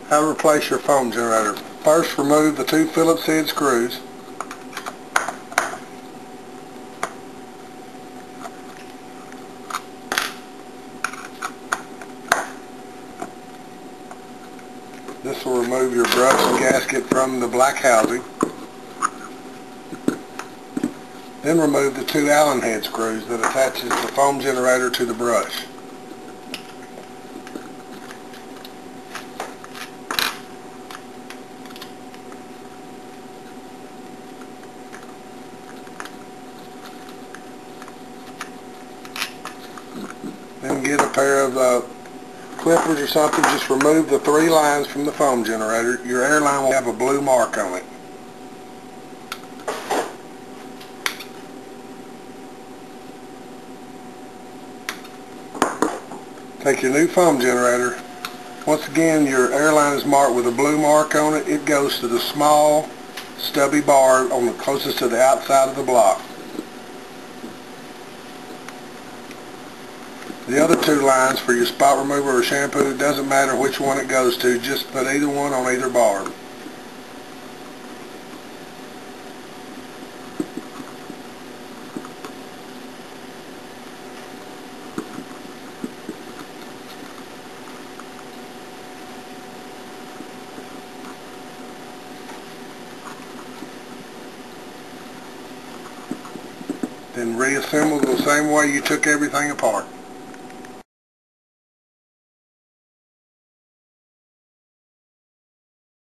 How to replace your foam generator. First, remove the 2 Phillips head screws. This will remove your brush and gasket from the black housing. Then remove the 2 Allen head screws that attaches the foam generator to the brush. Then get a pair of clippers or something. Just remove the 3 lines from the foam generator. Your air line will have a blue mark on it. Take your new foam generator. Once again, your air line is marked with a blue mark on it. It goes to the small stubby bar on the closest to the outside of the block. The other 2 lines for your spot remover or shampoo, it doesn't matter which one it goes to, just put either one on either bar. Then reassemble the same way you took everything apart.